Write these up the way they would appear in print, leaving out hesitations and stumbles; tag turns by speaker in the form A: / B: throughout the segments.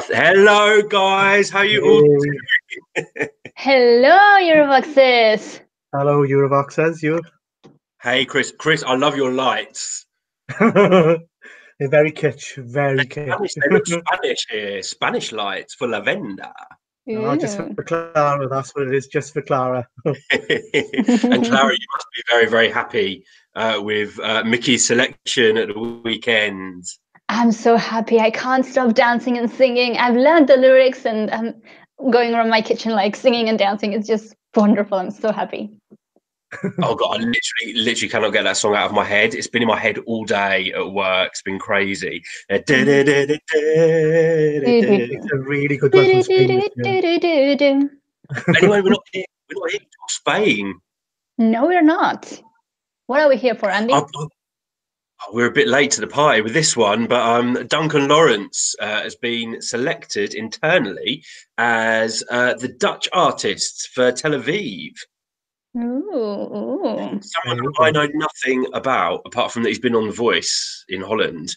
A: Hello, guys. How you all
B: Hey,
A: doing?
C: Hello, eurovoxx.
B: hello, eurovoxx says you.
A: Hey, Chris. Chris, I love your lights.
B: They're very kitsch, very
A: Spanish.
B: kitsch.
A: They look Spanish here. Spanish lights for lavender.
B: Oh, just for Clara, that's what it is, just for Clara.
A: And Clara, you must be very, very happy with Mickey's selection at the weekend.
C: I'm so happy. I can't stop dancing and singing. I've learned the lyrics and I'm going around my kitchen like singing and dancing. It's just wonderful. I'm so happy.
A: Oh God, I literally cannot get that song out of my head. It's been in my head all day at work. It's been crazy.
B: It's a really good one from Spain this year.
A: Anyway, we're not here to talk Spain.
C: No, we're not. What are we here for, Andy?
A: We're a bit late to the party with this one, but Duncan Laurence has been selected internally as the Dutch artist for Tel Aviv.
C: Ooh.
A: Someone that I know nothing about, apart from that he's been on The Voice in Holland.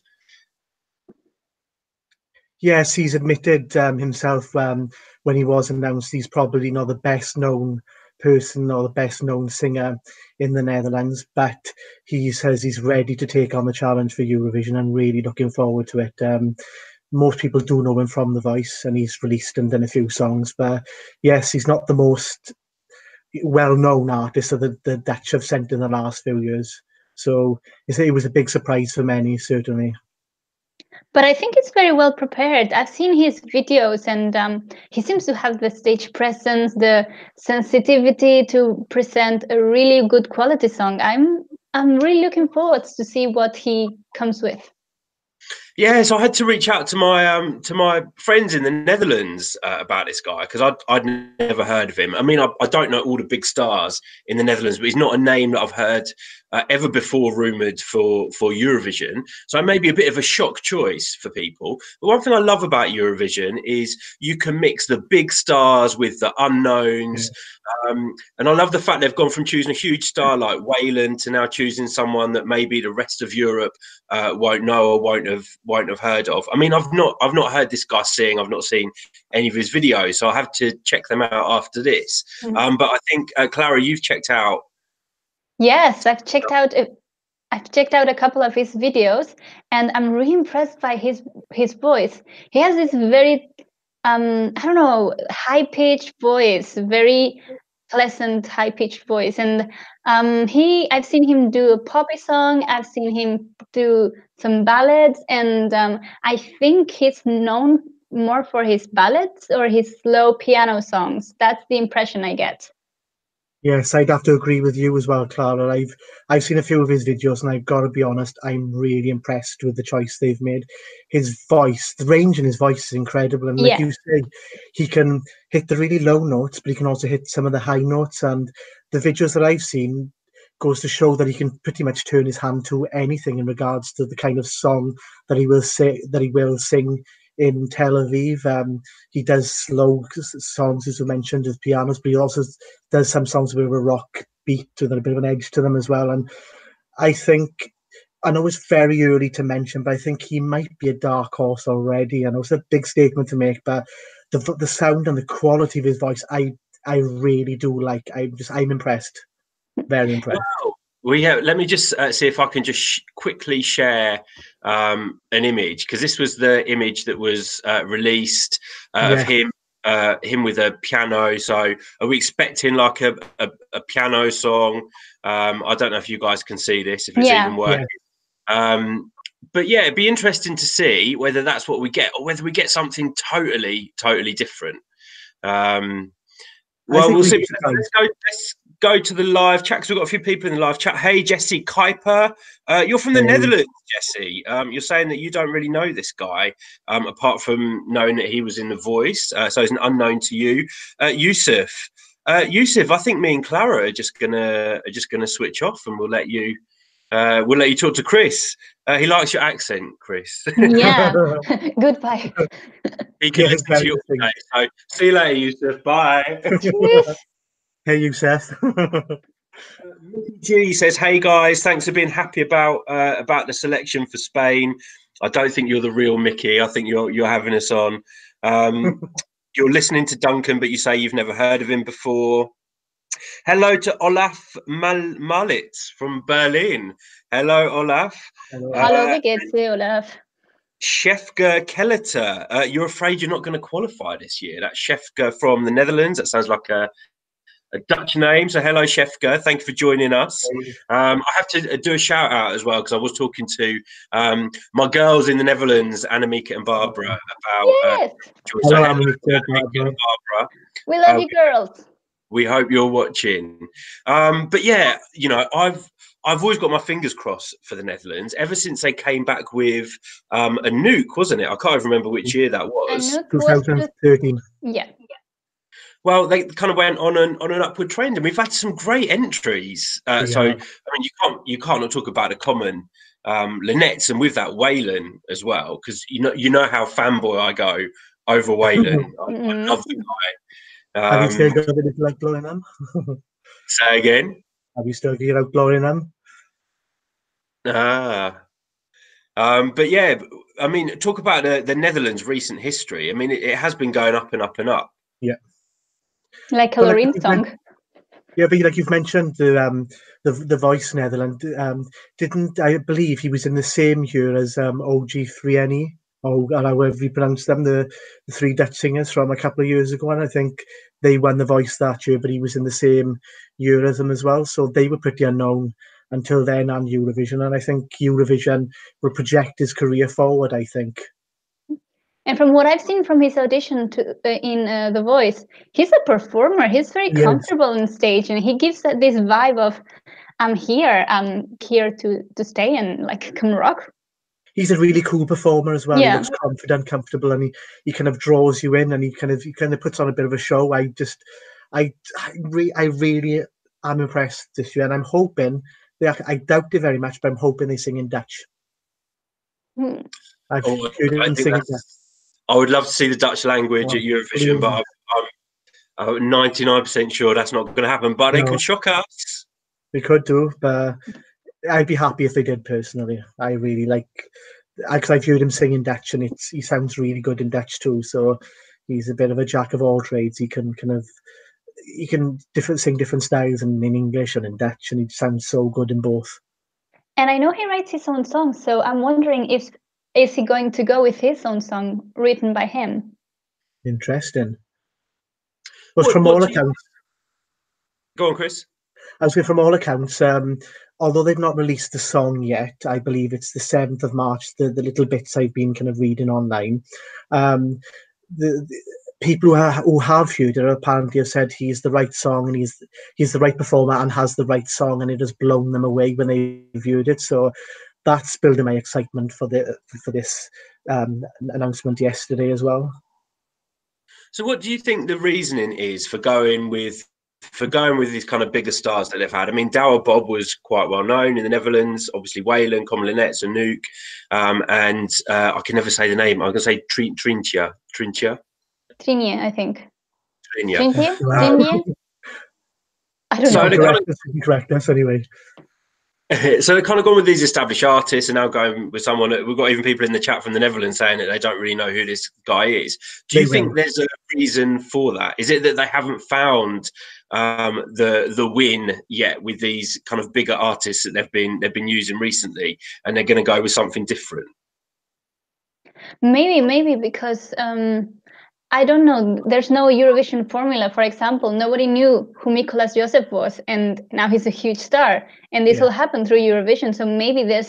B: Yes, he's admitted himself when he was announced he's probably not the best known person or the best known singer in the Netherlands, but he says he's ready to take on the challenge for Eurovision and really looking forward to it. Most people do know him from The Voice, and he's released and done a few songs, but yes, he's not the most well-known artist that the Dutch have sent in the last few years. So it was a big surprise for many, certainly.
C: But I think it's very well prepared. I've seen his videos and he seems to have the stage presence, the sensitivity to present a really good quality song. I'm really looking forward to see what he comes with.
A: Yeah, so I had to reach out to my friends in the Netherlands about this guy because I'd never heard of him. I mean, I don't know all the big stars in the Netherlands, but he's not a name that I've heard ever before rumoured for Eurovision. So it may be a bit of a shock choice for people. But one thing I love about Eurovision is you can mix the big stars with the unknowns. And I love the fact they've gone from choosing a huge star like Wayland to now choosing someone that maybe the rest of Europe won't know or won't have heard of. I mean, I've not heard this guy sing. I've not seen any of his videos, so I have to check them out after this. But I think Clara, you've checked out.
C: Yes, I've checked out a couple of his videos, and I'm really impressed by his voice. He has this very I don't know, high-pitched voice, very pleasant high-pitched voice, and I've seen him do a poppy song. I've seen him do some ballads, and I think he's known more for his ballads or his slow piano songs. That's the impression I get.
B: Yes, I'd have to agree with you as well, Clara. I've seen a few of his videos, and I've got to be honest, I'm really impressed with the choice they've made. His voice, the range in his voice is incredible, and like you say, he can hit the really low notes, but he can also hit some of the high notes. And the videos that I've seen goes to show that he can pretty much turn his hand to anything in regards to the kind of song that he will sing in Tel Aviv. He does slow songs, as we mentioned, with pianos, but he also does some songs with a rock beat with a bit of an edge to them as well. And I know it's very early to mention, but I think he might be a dark horse already. I know it's a big statement to make, but the sound and the quality of his voice, I really do like. I'm impressed, very impressed.
A: Wow. Well, yeah, let me just see if I can just quickly share an image, because this was the image that was released of him with a piano. So are we expecting like a piano song? I don't know if you guys can see this, if it's even working. But yeah, it'd be interesting to see whether that's what we get or whether we get something totally different. Well, we'll see. Let's go to the live chat, because we've got a few people in the live chat. Hey, Jesse Kuiper, you're from the Netherlands, Jesse. You're saying that you don't really know this guy, apart from knowing that he was in The Voice, so he's an unknown to you. Yusuf, I think me and Clara are just gonna switch off, and we'll let you talk to Chris. He likes your accent, Chris.
C: Yeah. Goodbye.
A: He can listen to you all day. So see you later, Yusuf. Bye.
B: Hey, Yusuf.
A: G says, "Hey guys, thanks for being happy about the selection for Spain. I don't think you're the real Mickey. I think you're having us on. You're listening to Duncan, but you say you've never heard of him before. Hello to Olaf Malitz from Berlin. Hello, Olaf.
C: Hello, wie geht's dir, Olaf?
A: Shefke Kelleter. You're afraid you're not going to qualify this year. That's Shefke from the Netherlands. That sounds like a Dutch name. So hello, Shefke. Thank you for joining us. I have to do a shout out as well because I was talking to my girls in the Netherlands, Annemieke and Barbara, about
B: hello, Annemieke and
A: Barbara.
C: We love you, girls.
A: We hope you're watching. But yeah, you know, I've always got my fingers crossed for the Netherlands ever since they came back with a nuke, wasn't it? I can't even remember which year that was.
B: 2013.
C: Yeah.
A: Well, they kind of went on an upward trend, and we've had some great entries. So, I mean, you can't not talk about the common Lynette's, and with that Waylon as well, because you know how fanboy I go over Waylon. I love the guy.
B: Have you still got a bit like glowing them?
A: Say again.
B: Have you still got out glowing them?
A: But yeah, I mean, talk about the Netherlands' recent history. I mean, it has been going up and up and up.
B: Yeah.
C: Like a Loreen song.
B: Yeah, but like you've mentioned the Voice Netherlands, didn't I believe he was in the same year as OG3NE, or however you pronounce them, the three Dutch singers from a couple of years ago, and I think they won the Voice that year, but he was in the same year as them as well, so they were pretty unknown until then, and Eurovision, and I think Eurovision will project his career forward, I think.
C: And from what I've seen from his audition in The Voice, he's a performer. He's very comfortable on stage, and he gives this vibe of, I'm here to stay and like come rock.
B: He's a really cool performer as well. Yeah. He looks confident, comfortable, and he kind of draws you in, and he kind of puts on a bit of a show. I really am impressed this year, and I'm hoping I doubt it very much, but I'm hoping they sing in Dutch. I've heard them sing in Dutch.
A: I would love to see the Dutch language at Eurovision, but I'm 99% sure that's not going to happen. But they could shock us.
B: They could do, but I'd be happy if they did personally. I really like, because I've heard him sing in Dutch, and he sounds really good in Dutch too. So he's a bit of a jack of all trades. He can sing different styles in English and in Dutch, and he sounds so good in both.
C: And I know he writes his own songs, so I'm wondering is he going to go with his own song written by him?
B: Interesting. But from all accounts,
A: go on, Chris.
B: I was saying, from all accounts, although they've not released the song yet, I believe it's the 7th of March. The little bits I've been kind of reading online, the people who have heard it apparently have said he's the right song, and he's the right performer and has the right song, and it has blown them away when they viewed it. So that's building my excitement for this announcement yesterday as well.
A: So what do you think the reasoning is for going with these kind of bigger stars that they've had? I mean, Douwe Bob was quite well known in the Netherlands. Obviously, Waylon, Common Lynette's, and Nuke, and I can never say the name. I'm going to say Trintia,
C: I think.
A: Trintia.
C: I don't know.
B: Correct us anyway.
A: So they're kind of gone with these established artists, and now going with someone. We've got even people in the chat from the Netherlands saying that they don't really know who this guy is. Do you think there's a reason for that? Is it that they haven't found the win yet with these kind of bigger artists that they've been using recently, and they're going to go with something different?
C: Maybe because I don't know. There's no Eurovision formula. For example, nobody knew who Mikolas Joseph was, and now he's a huge star. And this will happen through Eurovision. So maybe the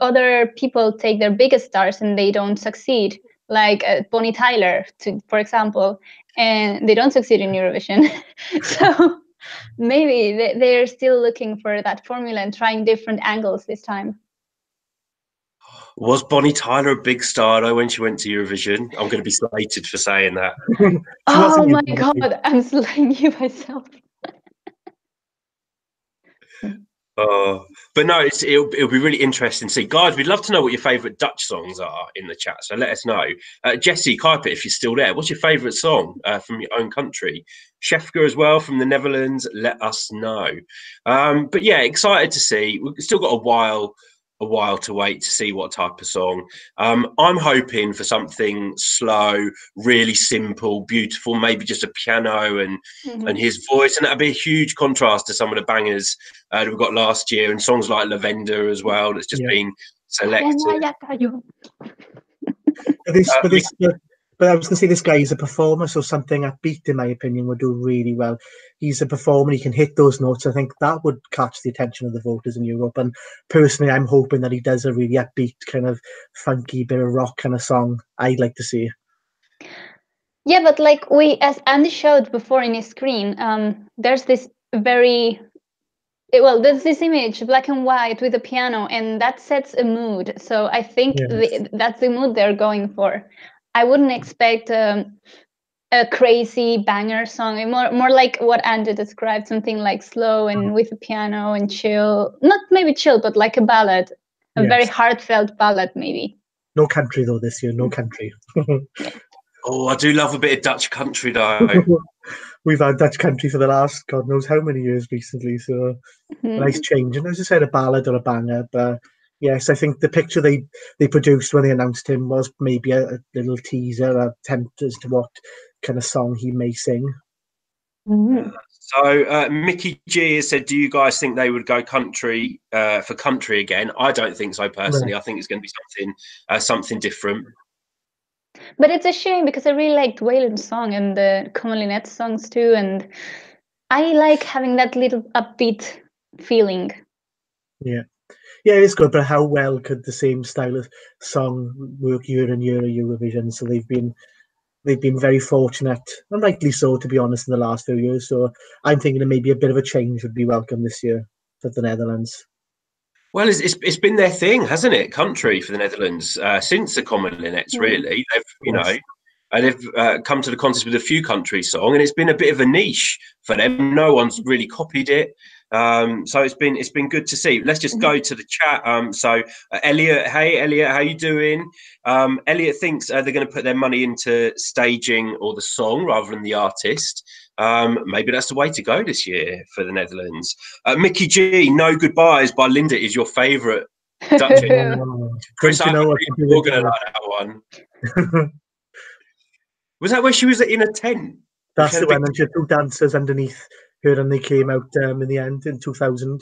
C: other people take their biggest stars and they don't succeed, like Bonnie Tyler, for example, and they don't succeed in Eurovision. So maybe they're still looking for that formula and trying different angles this time.
A: Was Bonnie Tyler a big star though when she went to Eurovision? I'm going to be slated for saying that.
C: Oh my God, I'm slaying you myself.
A: But no, it'll be really interesting to see. Guys, we'd love to know what your favourite Dutch songs are in the chat, so let us know. Jesse Kuiper, if you're still there, what's your favourite song from your own country? Shefke as well from the Netherlands, let us know. But yeah, excited to see. We've still got a while a while to wait to see what type of song. I'm hoping for something slow, really simple, beautiful, maybe just a piano and his voice, and that'd be a huge contrast to some of the bangers that we got last year, and songs like Lavender as well. That's just been selected.
B: But I was going to say this guy is a performer, so something upbeat, in my opinion, would do really well. He's a performer; he can hit those notes. I think that would catch the attention of the voters in Europe. And personally, I'm hoping that he does a really upbeat, kind of funky, bit of rock kind of song. I'd like to see.
C: Yeah, but like as Andy showed before in his screen, there's this there's this image, black and white, with a piano, and that sets a mood. So I think that's the mood they're going for. I wouldn't expect a crazy banger song, more like what Andy described, something like slow and with a piano and chill. Not maybe chill, but like a ballad, a very heartfelt ballad, maybe.
B: No country though this year, no country.
A: Oh, I do love a bit of Dutch country though.
B: We've had Dutch country for the last God knows how many years recently, so a nice change. And as I said, a ballad or a banger, but yes, I think the picture they produced when they announced him was maybe a little teaser, a attempt as to what kind of song he may sing.
A: So Mickey G has said, do you guys think they would go country for country again? I don't think so personally. I think it's going to be something different.
C: But it's a shame because I really liked Waylon's song and the Comelinette songs too, and I like having that little upbeat feeling.
B: Yeah, it's good. But how well could the same style of song work year and year at Eurovision? So they've been very fortunate, and rightly so, to be honest, in the last few years. So I'm thinking that maybe a bit of a change would be welcome this year for the Netherlands.
A: Well, it's been their thing, hasn't it? Country for the Netherlands since the Comelinets, really. They've come to the contest with a few country song, and it's been a bit of a niche for them. No one's really copied it, so it's been good to see. Let's just go to the chat. So Elliot, hey Elliot, how you doing? Elliot thinks they're going to put their money into staging or the song rather than the artist. Maybe that's the way to go this year for the Netherlands. Mickey G, No Goodbyes by Linda is your favourite Dutch. Chris, I'm going to like that one. Was that where she was in a tent?
B: That's the one, and she had two dancers underneath her, and they came out in the end in 2000.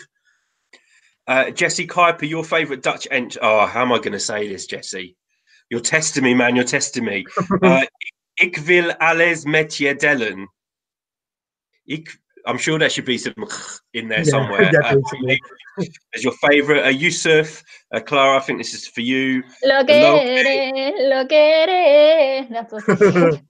A: Jesse Kuiper, your favourite Dutch entry. Oh, how am I going to say this, Jesse? You're testing me, man. You're testing me. Ik wil alles met je delen. I'm sure there should be some in there somewhere. As your favourite, Yusuf, Clara, I think this is for you.
C: Lo quere. That's what literally.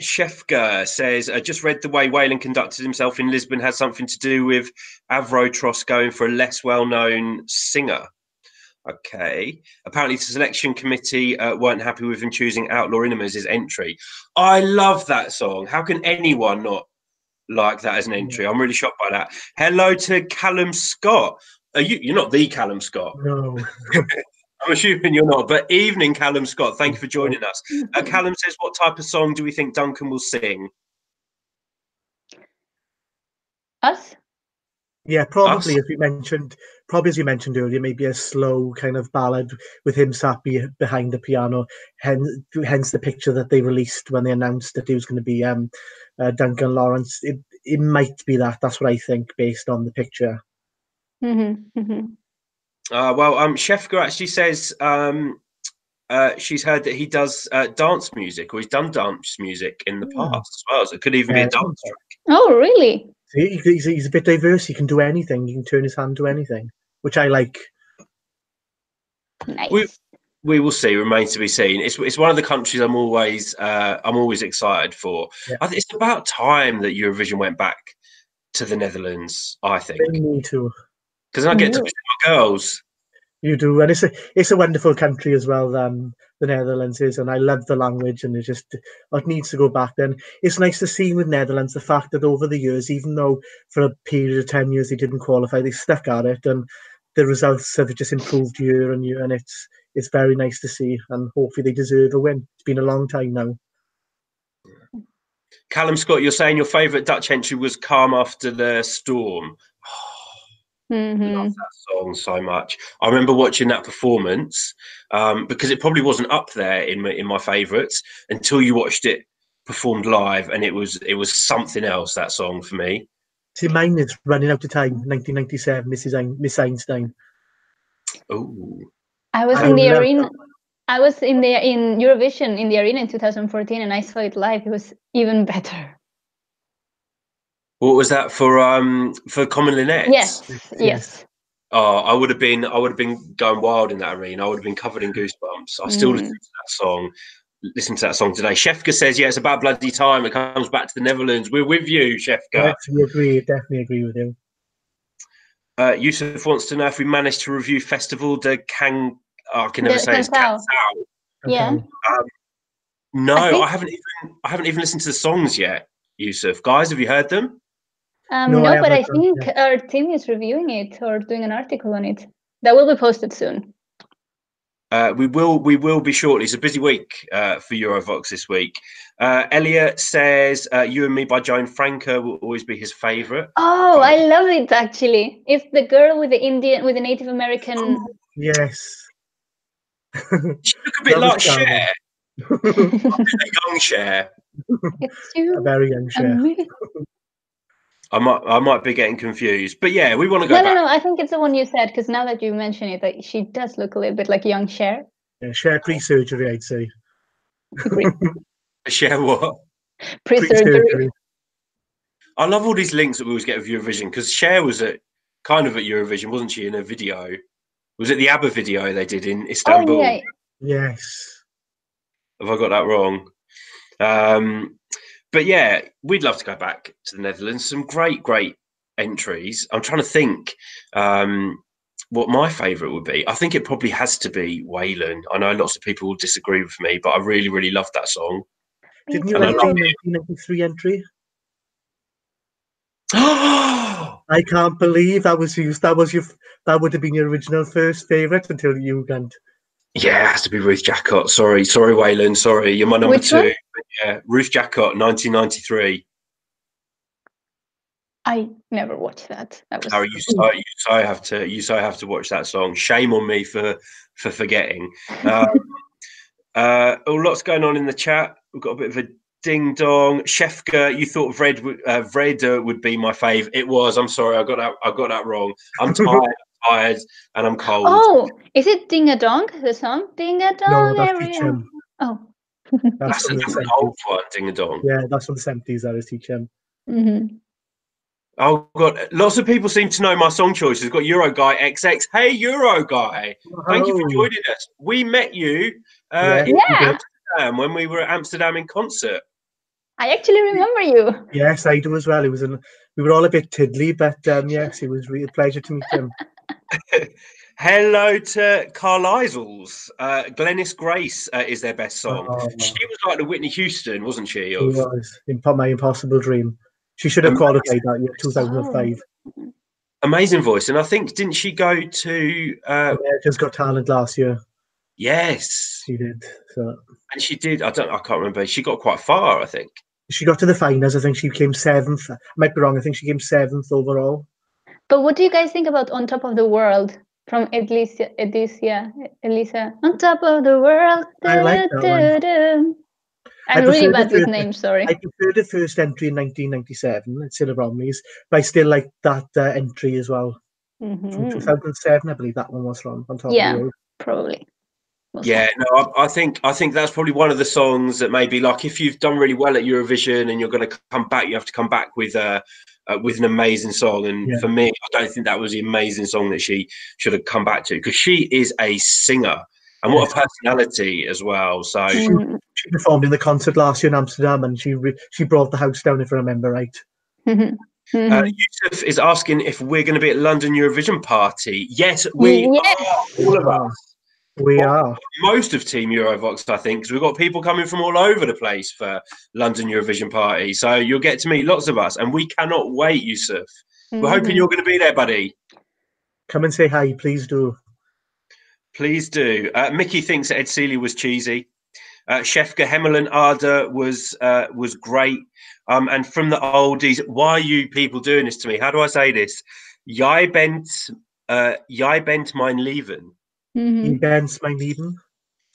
A: Shefka says, I just read the way Waylon conducted himself in Lisbon has something to do with Avrotros going for a less well-known singer. Okay. Apparently the selection committee weren't happy with him choosing Outlaw Innem as his entry. I love that song. How can anyone not like that as an entry? I'm really shocked by that. Hello to Callum Scott. You're not the Callum Scott.
B: No.
A: I'm assuming you're not, but evening, Callum Scott. Thank you for joining us. Callum says, what type of song do we think Duncan will sing?
C: Us?
B: Yeah, probably, as you mentioned earlier, maybe a slow kind of ballad with him sat behind the piano. Hence the picture that they released when they announced that he was going to be Duncan Laurence. It might be that. That's what I think, based on the picture.
A: Well, Shefka actually says she's heard that he does dance music, or he's done dance music in the past as well. So it could even be a dance track.
C: Oh, really?
B: He's a bit diverse. He can do anything. He can turn his hand to anything, which I like.
C: Nice.
A: We will see. Remains to be seen. It's one of the countries I'm always excited for.
B: Yeah.
A: I think it's about time that Eurovision went back to the Netherlands. I think.
B: They need to,
A: because I get to visit my girls.
B: You do, and it's a wonderful country as well. The Netherlands is, and I love the language, and it needs to go back. Then it's nice to see with Netherlands the fact that over the years, even though for a period of 10 years they didn't qualify, they stuck at it, and the results have just improved year on year, and it's very nice to see, and hopefully they deserve a win. It's been a long time now.
A: Callum Scott, you're saying your favourite Dutch entry was "Calm After the Storm." Love that song so much. I remember watching that performance because it probably wasn't up there in my favourites until you watched it performed live, and it was something else. That song for me.
B: See, mine is Running Out of Time, 1997, Miss Einstein.
A: Oh,
C: I was in the arena. I was in Eurovision in the arena in 2014, and I saw it live. It was even better.
A: What was that for Common Linnet?
C: Yes.
A: Oh, I would have been going wild in that arena. I would have been covered in goosebumps. I still listen to that song. Listen to that song today. Shefka says, "Yeah, it's about bloody time. It comes back to the Netherlands. We're with you, Shefka."
B: Yes, we agree. Definitely agree with you.
A: Yusuf wants to know if we managed to review Festival de Can. Oh, I can never say it.
C: Yeah.
A: No, I haven't even listened to the songs yet. Yusuf, guys, have you heard them?
C: No, but I think our team is reviewing it or doing an article on it. That will be posted soon.
A: We will be shortly. It's a busy week for Eurovoxx this week. Elliot says "You and Me" by Joan Franca will always be his favourite.
C: Oh, I love it actually. It's the girl with the Native American.
B: Oh, yes.
A: She look a bit like Cher. A young Cher.
C: It's you.
B: A very young Cher.
A: I might be getting confused, but yeah, we want to go back.
C: No. I think it's the one you said, because now that you mention it, like, she does look a little bit like young Cher.
B: Yeah, Cher pre-surgery, I'd say.
A: Cher what?
C: Pre-surgery.
A: I love all these links that we always get with Eurovision, because Cher was kind of at Eurovision, wasn't she? In a video, was it the ABBA video they did in Istanbul?
C: Oh, yeah.
B: Yes.
A: Have I got that wrong? But yeah, we'd love to go back to the Netherlands. Some great entries. I'm trying to think what my favourite would be. I think it probably has to be Waylon. I know lots of people will disagree with me, but I really love that song.
B: Didn't you like the 1993 entry? I can't believe that was used. That would have been your original first favourite until you went.
A: Yeah, it has to be Ruth Jacott. Sorry, Waylon. Sorry, you're my number two. Yeah, Ruth Jacott, 1993.
C: I never watched that.
A: Harry, you so have to watch that song. Shame on me for forgetting. Lots going on in the chat. We've got a bit of a ding dong. Shefka, you thought Vreda would be my fave. It was. I'm sorry, I got that wrong. I'm tired, and I'm cold.
C: Oh, is it Ding a Dong? The song Ding a Dong?
B: No, that's Teach Him.
C: Oh,
A: that's an old one, Ding a Dong.
B: Yeah, that's from the 70s. That is Teach Him.
A: Oh God, lots of people seem to know my song choices. We've got Euro Guy XX. Hey, Euro Guy, thank you for joining us. We met you in Amsterdam when we were at Amsterdam in concert. I
C: actually remember you.
B: Yes, I do as well. We were all a bit tiddly, but yes, it was really a pleasure to meet him.
A: Hello to Carlisles. Glennis Grace is their best song. She was like the Whitney Houston, wasn't she?
B: She was My Impossible Dream. She should have qualified that year, 2005.
A: Amazing voice. And I think, didn't she go to
B: America's Got Talent last year?
A: Yes.
B: She did. So.
A: And she did. I can't remember. She got quite far, I think.
B: She got to the finals. I think she came 7th. I might be wrong. I think she came 7th overall.
C: But what do you guys think about On Top of the World from Elisa? On Top of the World.
B: I like that one.
C: I'm really bad with names, sorry.
B: I prefer the first entry in 1997, it's Cilla Bromley's, but I still like that entry as well. From 2007, I believe that one was from On Top of the World.
C: Probably.
A: Yeah, no, I think that's probably one of the songs that maybe, like, if you've done really well at Eurovision and you're going to come back, you have to come back with an amazing song. And for me, I don't think that was the amazing song that she should have come back to, because she is a singer. And what a personality as well. So
B: she performed in the concert last year in Amsterdam, and she brought the house down, if I remember right.
A: Yusuf is asking if we're going to be at London Eurovision Party. Yes, we are. All of us.
B: We are.
A: Most of Team Eurovoxx, I think, because we've got people coming from all over the place for London Eurovision Party. So you'll get to meet lots of us, and we cannot wait, Yusuf. We're hoping you're going to be there, buddy.
B: Come and say hi, please do.
A: Please do. Mickey thinks that Ed Seeley was cheesy. Shefka Hemmerlin Arda was great. And from the oldies, why are you people doing this to me? How do I say this? Jij bent mijn leven.
B: Je bent mijn leven.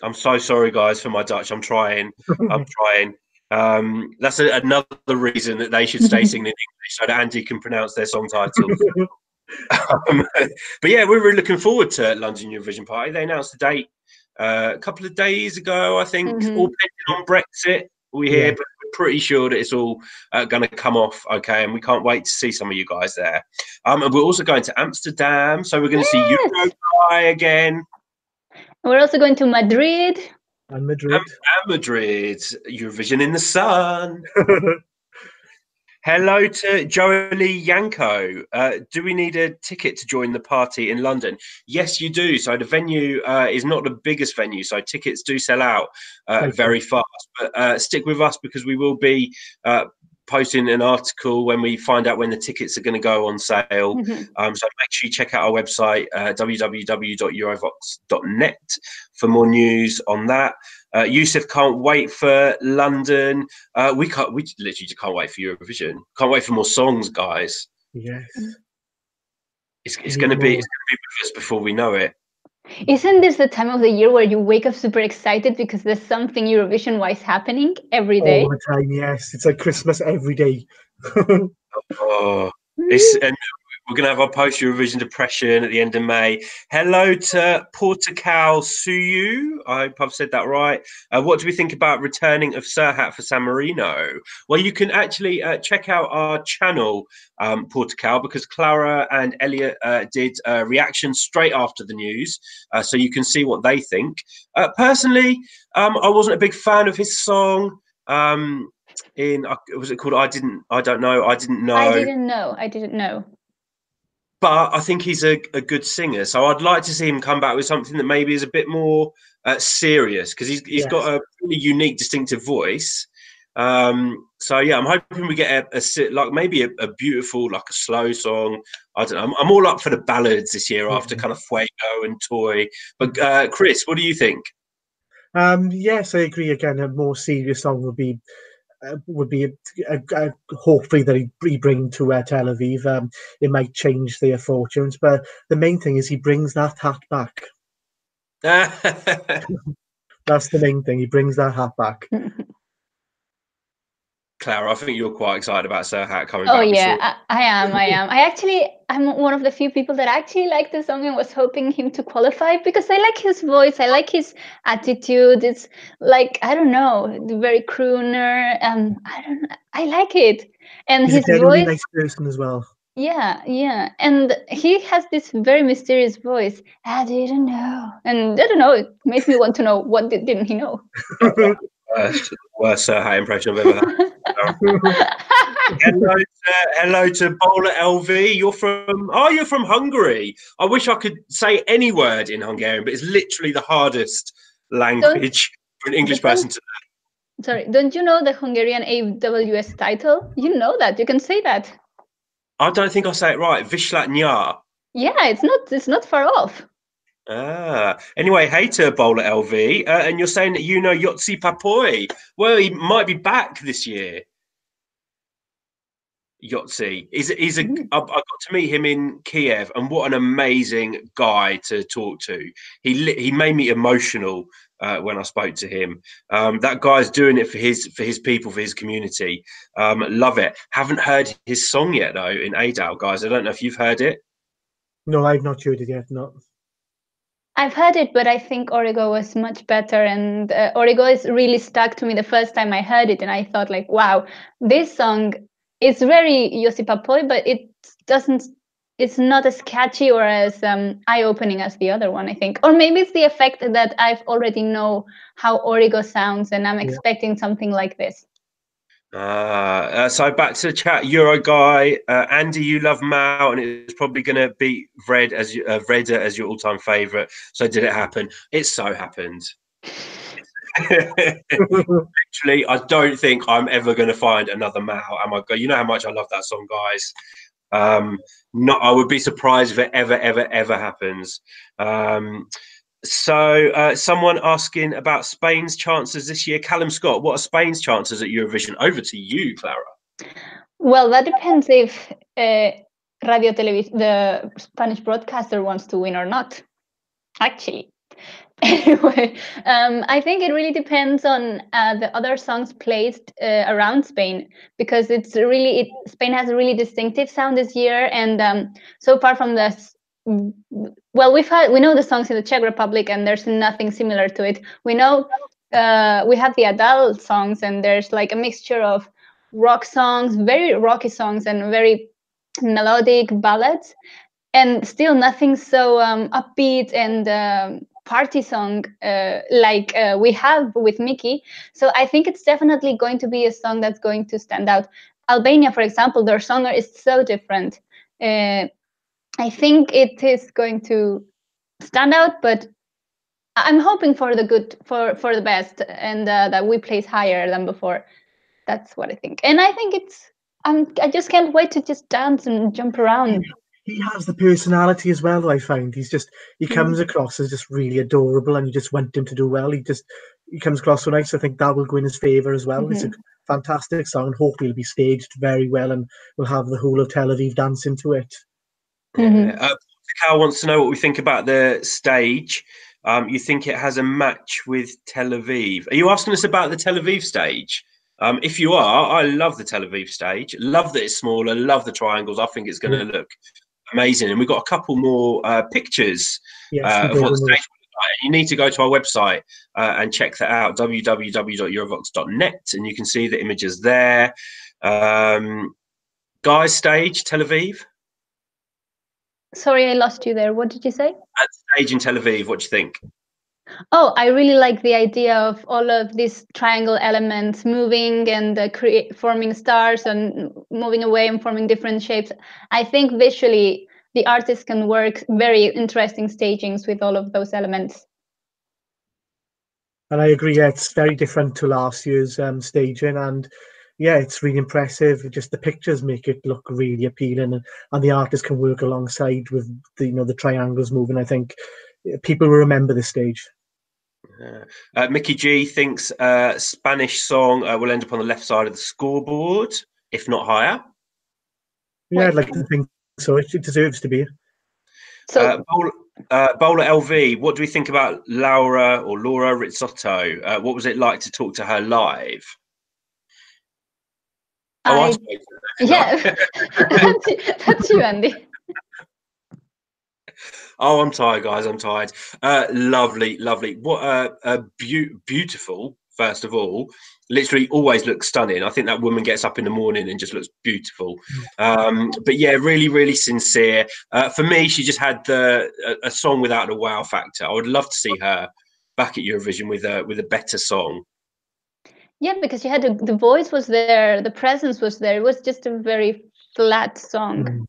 A: I'm so sorry, guys, for my Dutch. I'm trying. That's another reason that they should stay singing in English so that Andy can pronounce their song titles. But yeah, we're really looking forward to London Eurovision Party. They announced the date a couple of days ago, I think, all pending on Brexit. We hear, but we're pretty sure that it's all going to come off okay, and we can't wait to see some of you guys there. And we're also going to Amsterdam, so we're going to see Euroguy again.
C: We're also going to Madrid.
B: And Madrid.
A: And Madrid. Eurovision in the sun. Hello to Jolie Yanko. Do we need a ticket to join the party in London? Yes, you do. So the venue is not the biggest venue, so tickets do sell out very fast. But stick with us because we will be posting an article when we find out when the tickets are going to go on sale. So make sure you check out our website, www.eurovoxx.net, for more news on that. Yusuf can't wait for London. We literally just can't wait for Eurovision. Can't wait for more songs, guys.
B: Yes.
A: It's going to be with us before we know it.
C: Isn't this the time of the year where you wake up super excited because there's something Eurovision-wise happening every day?
B: All the time, yes. It's like Christmas every day.
A: And we're going to have our post-Eurovision depression at the end of May. Hello to Portugal Suyu. I hope I've said that right. What do we think about returning of Serhat for San Marino? Well, you can actually check out our channel, Portugal, because Clara and Elliot did a reaction straight after the news, so you can see what they think. Personally, I wasn't a big fan of his song. Was it called I Don't Know. But I think he's a good singer, so I'd like to see him come back with something that maybe is a bit more serious, because he's got a really unique, distinctive voice. So yeah, I'm hoping we get maybe a beautiful, like a slow song. I don't know. I'm all up for the ballads this year after kind of Fuego and Toy. But Chris, what do you think?
B: Yes, I agree. Again, a more serious song would be hopefully that he bring to Tel Aviv. It might change their fortunes, but the main thing is he brings that hat back. That's the main thing. He brings that hat back.
A: Clara, I think you're quite excited about Serhat coming back.
C: Oh yeah, I am. I'm one of the few people that actually like the song and was hoping him to qualify because I like his voice. I like his attitude. It's like, I don't know, very crooner. I like it. And
B: he's
C: his
B: a
C: voice,
B: nice person as well.
C: Yeah. And he has this very mysterious voice. I didn't know. And I don't know, it made me want to know what didn't he know.
A: Worst Serhat impression I've ever had. hello to Bowler LV. You're from Hungary. I wish I could say any word in Hungarian, but it's literally the hardest language for an English person to learn.
C: Sorry, don't you know the Hungarian AWS title? You know that. You can say that.
B: I don't think I say it right. Viszlát nyár.
C: Yeah, it's not far off.
A: Anyway, hey to Bowler LV, and you're saying that you know Yotsi Papoy. Well, he might be back this year. Yotsi, I got to meet him in Kiev, and what an amazing guy to talk to. He made me emotional when I spoke to him. That guy's doing it for his people, for his community. Love it. Haven't heard his song yet though in Adal, guys. I don't know if you've heard it.
B: No, I've not heard it yet. No.
C: I've heard it, but I think Origo was much better, and Origo is really stuck to me the first time I heard it, and I thought like, wow, this song is very Yossi Papoy, but it's not as catchy or as eye-opening as the other one, I think. Or maybe it's the effect that I've already know how Origo sounds, and I'm expecting something like this.
A: So back to the chat, Euro guy, Andy, you love Mao, and it's probably going to beat Vreda as your all-time favorite. So did it happen? It so happened. Literally, I don't think I'm ever going to find another Mao. You know how much I love that song, guys. I would be surprised if it ever happens. So someone asking about Spain's chances this year. Callum Scott, what are Spain's chances at Eurovision? Over to you, Clara.
C: Well, that depends if the Spanish broadcaster wants to win or not, actually. Anyway, I think it really depends on the other songs placed around Spain, because Spain has a really distinctive sound this year, and so far from this, well, we know the songs in the Czech Republic, and there's nothing similar to it. We know we have the adult songs, and there's like a mixture of rock songs, very rocky songs, and very melodic ballads, and still nothing so upbeat and party song like we have with Mickey. So I think it's definitely going to be a song that's going to stand out. Albania, for example, their song is so different. I think it is going to stand out, but I'm hoping for the good, for the best, and that we place higher than before. That's what I think, and I think it's. I just can't wait to just dance and jump around.
B: He has the personality as well. I find he comes across as just really adorable, and you just want him to do well. He comes across so nice. I think that will go in his favor as well. It's a fantastic song, and hopefully it'll be staged very well, and we'll have the whole of Tel Aviv dancing to it.
A: Cal wants to know what we think about the stage. You think it has a match with Tel Aviv? Are you asking us about the Tel Aviv stage? If you are, I love the Tel Aviv stage. Love that it's smaller. Love the triangles. I think it's going to look amazing. And we've got a couple more pictures of what the stage will look like. You need to go to our website and check that out, www.eurovoxx.net, and you can see the images there. Guys, stage, Tel Aviv.
C: Sorry, I lost you there. What did you say?
A: At stage in Tel Aviv, what do you think?
C: Oh, I really like the idea of all of these triangle elements moving and forming stars and moving away and forming different shapes. I think visually the artist can work very interesting stagings with all of those elements.
B: And I agree, yeah, it's very different to last year's staging, and yeah, it's really impressive. Just the pictures make it look really appealing, and the artist can work alongside with the triangles moving. I think people will remember this stage.
A: Mickey G thinks Spanish song will end up on the left side of the scoreboard, if not higher.
B: Yeah, I'd like to think so. It deserves to be.
A: So, Bowler LV, what do we think about Laura Rizzotto? What was it like to talk to her live?
C: Yeah, that's you, Andy.
A: Oh, I'm tired, guys. I'm tired. Lovely. What beautiful, first of all. Literally always looks stunning. I think that woman gets up in the morning and just looks beautiful. But yeah, really sincere. For me, she just had a song without a wow factor. I would love to see her back at Eurovision with a better song.
C: Yeah, because she had the voice was there, the presence was there. It was just a very flat song.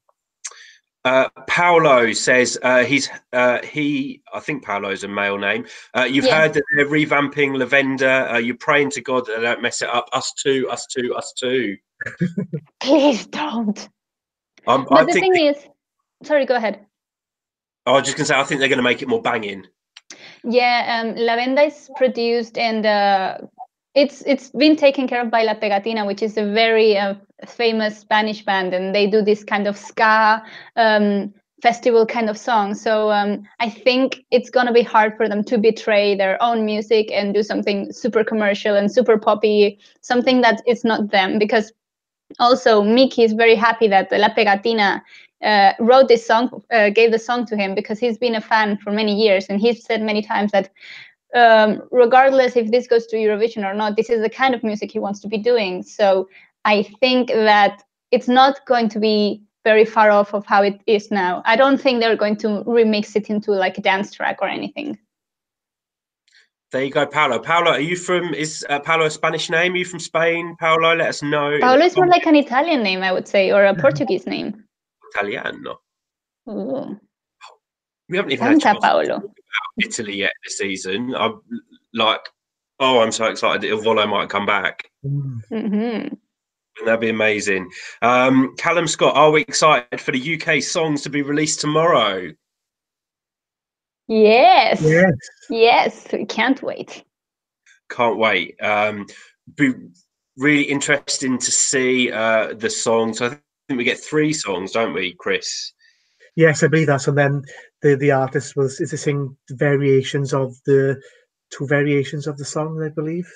A: Paolo says I think Paolo's a male name. You've heard that they're revamping Lavender. You're praying to God that they don't mess it up. Us too.
C: Please don't. But the thing is, sorry, go ahead.
A: I was just going to say, I think they're going to make it more banging.
C: Yeah, Lavenda is produced, and it's been taken care of by La Pegatina, which is a very famous Spanish band, and they do this kind of ska festival kind of song. So I think it's gonna be hard for them to betray their own music and do something super commercial and super poppy, something that is not them. Because also Mickey is very happy that La Pegatina wrote this song, gave the song to him, because he's been a fan for many years, and he's said many times that regardless if this goes to Eurovision or not, this is the kind of music he wants to be doing. So I think that it's not going to be very far off of how it is now. I don't think they're going to remix it into like a dance track or anything.
A: There you go, Paolo. Paolo, is Paolo a Spanish name? Are you from Spain, Paolo? Let us know.
C: Paolo is more like an Italian name, I would say, or a Portuguese name.
A: Italiano.
C: Ooh.
A: We haven't even had
C: Paolo.
A: Italy yet this season. I'm so excited that Il Volo might come back. That'd be amazing. Callum Scott, are we excited for the UK songs to be released tomorrow?
C: Yes, we can't wait.
A: Can't wait. Be really interesting to see the songs. I think we get 3 songs, don't we, Chris?
B: Yes, I believe that's. And then the artist is to sing variations of the 2 variations of the song, I believe.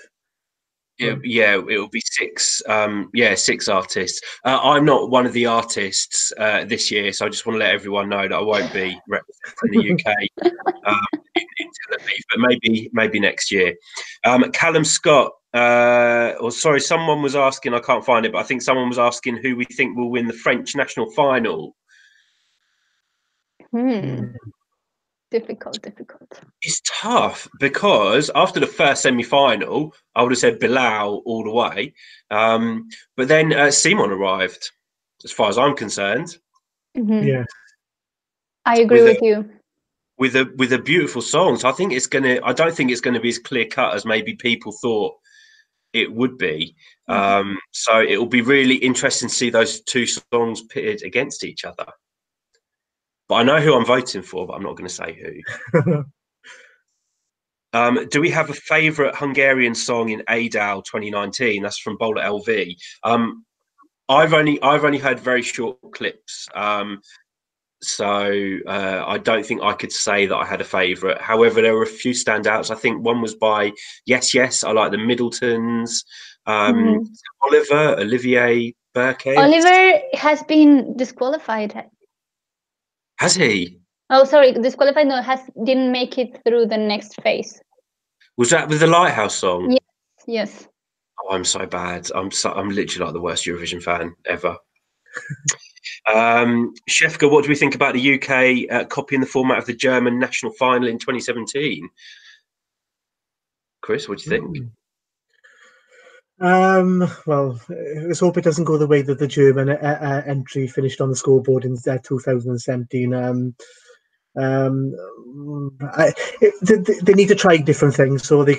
A: Yeah, it'll be 6. 6 artists. I'm not one of the artists this year, so I just want to let everyone know that I won't be representing the UK in Tel Aviv, but maybe next year. Callum Scott, or sorry, someone was asking. I can't find it, but I think someone was asking who we think will win the French national final.
C: Difficult.
A: It's tough because after the first semi-final, I would have said Bilal all the way. But then Simon arrived, as far as I'm concerned.
B: Yeah,
C: I agree with you.
A: With a beautiful song. So I think I don't think it's gonna be as clear cut as maybe people thought it would be. So it will be really interesting to see those 2 songs pitted against each other. But I know who I'm voting for, but I'm not going to say who. Do we have a favourite Hungarian song in ADAL 2019? That's from Bowler LV. I've only heard very short clips, so I don't think I could say that I had a favourite. However, there were a few standouts. I think one was by Yes. I like the Middletons. Olivier Burkhead.
C: Oliver has been disqualified.
A: Has he?
C: Oh, sorry, disqualified. No, didn't make it through the next phase.
A: Was that with the Lighthouse song?
C: Yes.
A: Oh, I'm so bad. I'm literally like the worst Eurovision fan ever. Shefka, what do we think about the UK copying the format of the German national final in 2017? Chris, what do you think?
B: Well, let's hope it doesn't go the way that the German entry finished on the scoreboard in 2017. They need to try different things, so the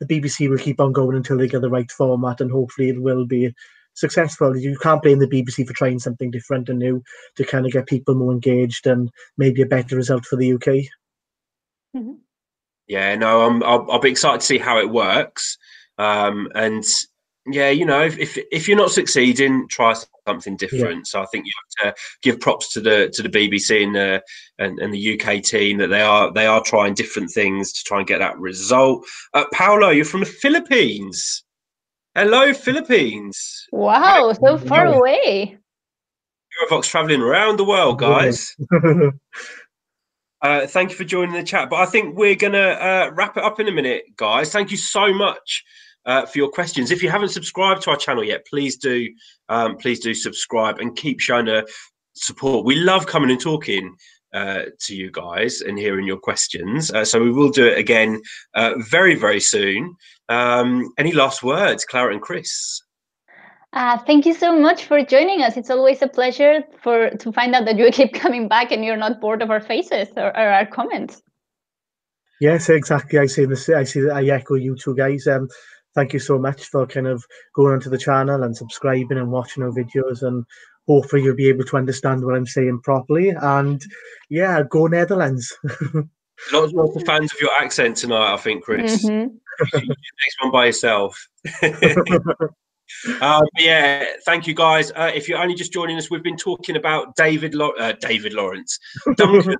B: BBC will keep on going until they get the right format, and hopefully it will be successful. You can't blame the BBC for trying something different and new to kind of get people more engaged and maybe a better result for the UK.
A: Yeah, no, I'll be excited to see how it works. And yeah, you know, if you're not succeeding, try something different. So I think you have to give props to the BBC and the UK team that they are trying different things to try and get that result. Paolo, you're from the Philippines. Hello, Philippines.
C: Wow, so far away.
A: Eurovoxx traveling around the world, guys. Thank you for joining the chat. But I think we're going to wrap it up in a minute, guys. Thank you so much for your questions. If you haven't subscribed to our channel yet, please do subscribe and keep showing the support. We love coming and talking to you guys and hearing your questions. So we will do it again very, very soon. Any last words, Clara and Chris?
C: Thank you so much for joining us. It's always a pleasure to find out that you keep coming back and you're not bored of our faces or our comments.
B: Yes, exactly. I echo you two guys. Thank you so much for kind of going onto the channel and subscribing and watching our videos, and hopefully you'll be able to understand what I'm saying properly. And yeah, go Netherlands.
A: Lots of fans of your accent tonight, I think, Chris. Next one by yourself. Yeah, thank you, guys. If you're only just joining us, we've been talking about David Laurence, Duncan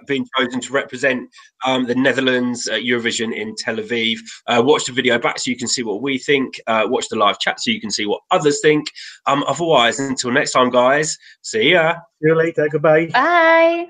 A: being chosen to represent the Netherlands at Eurovision in Tel Aviv. Watch the video back so you can see what we think. Watch the live chat so you can see what others think. Otherwise, until next time, guys, see ya.
B: See you later. Goodbye.
C: Bye.